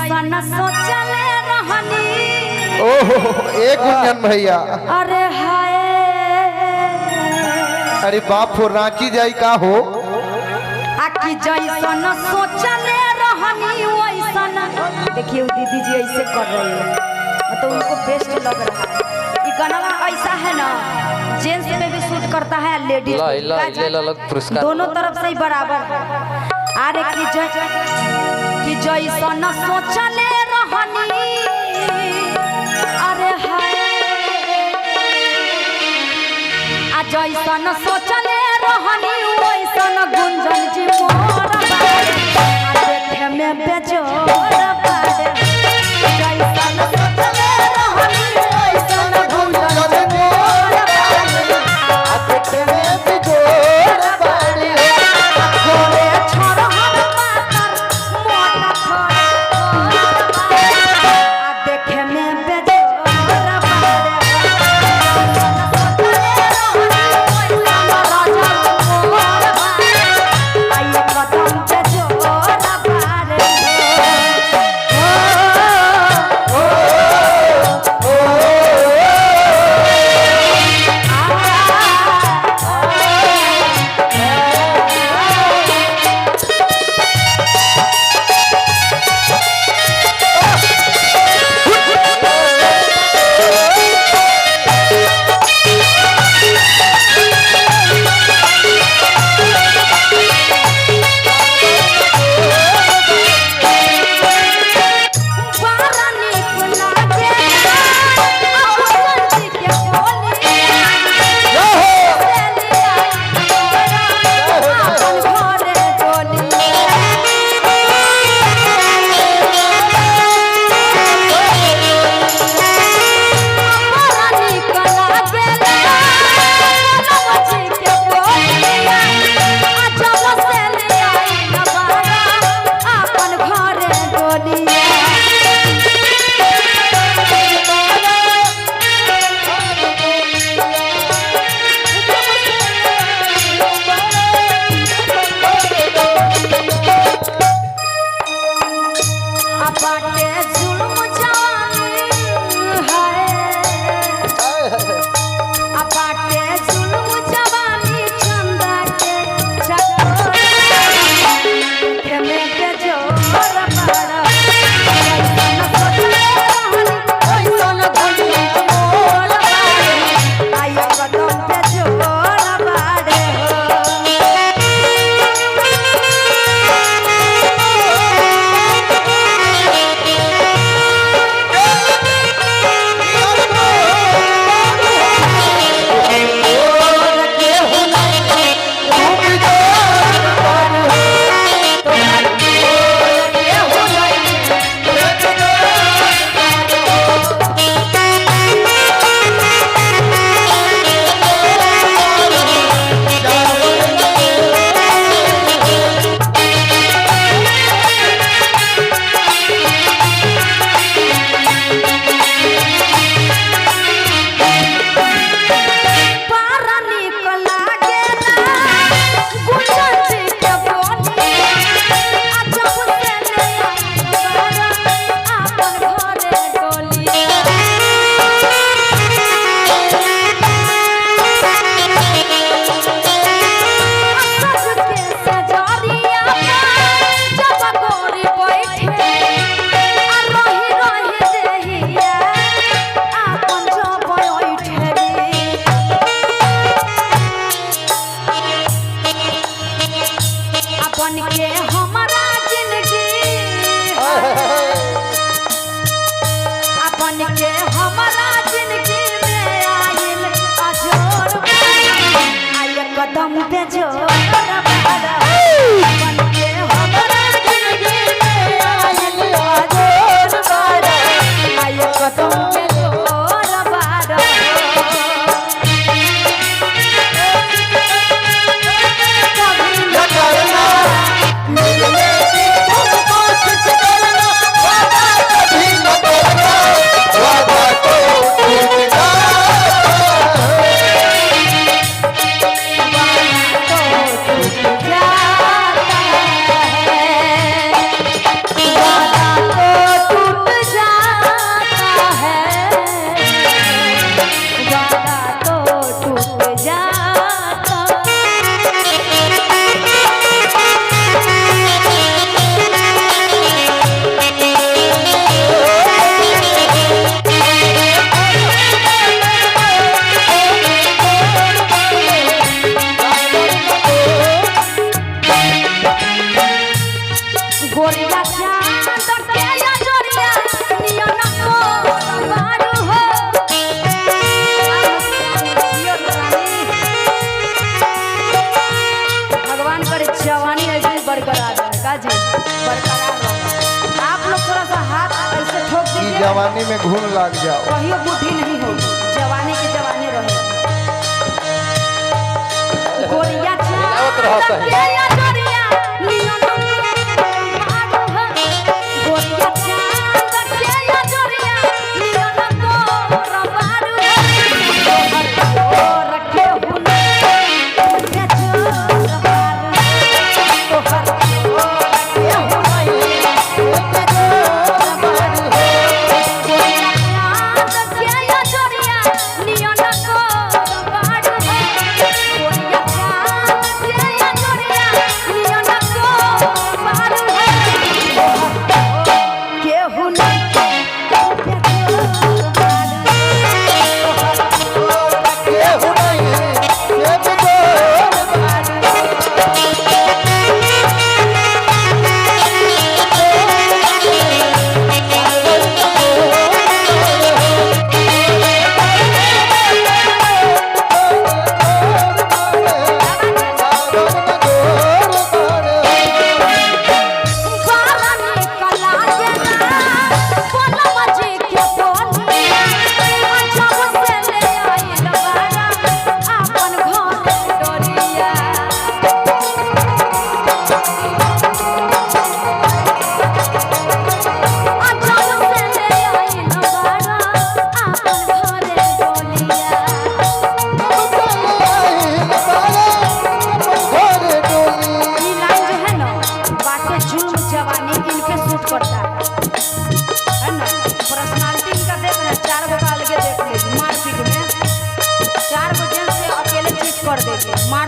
जैसन सोचले रहनी। ओहो एक गुंजन भैया। अरे हाय अरे बाप हो रांची जाई का हो। आखी जैसन सोचले रहनी वैसन। देखिए वो दीदी जी ऐसे कर रही है, मतलब उनको बेस्ट लग रहा है। ये गाना ऐसा है ना, जेंट्स पे भी शूट करता है, लेडीज दोनों तरफ से ही बराबर है। अरे कि जैसन सोचले रहनी। अरे हाय आ जैसन सोचले रहनी वैसन गुंजन जी मोर बारे। देखे में बेजोर बारे। जैसन सोचले रहनी वैसन गुंजन जी मोर बारे। देखे में बेजोर बारे। गोरे छोरहन पातर मोटा थोड़ा बारे। देखे में बेजोर बारे। जवानी में घूम लग जाओ। कहियो बुद्धि नहीं होगी, जवानी के जवानी रहे। गोरिया मिलावत रहो चांद सही। के अजरिया नियन मारू है। गोरिया चांद के अजरिया नियन गोर मारू है। तोहर गोर के हुने के जोर मारू है। तोहर गोर के हुने के जोर मारू है। गोरिया चांद के अजरिया नियन गोर मारू है। गोरिया चांद के अजरिया नियन गोर मारू है। केहू नहीं के जोर मारू है। केहू नहीं के बिगोर मारू है। बाला निकला जेना बोला मजे के बोलिया। जब से ले आइल बारा आपन घर डोरिया। जब से ले आइल बारा आपन घर डोलिया। ये लाइन जो है ना बातें जुल्म जवानी इन पे सूट करता है ना। पर्सनालिटी इनका देख रहे हैं, 4 गो का अलगे देख लीजिए। मारपीट में 4 गो जेंट्स से अकेले चीट कर देगी मार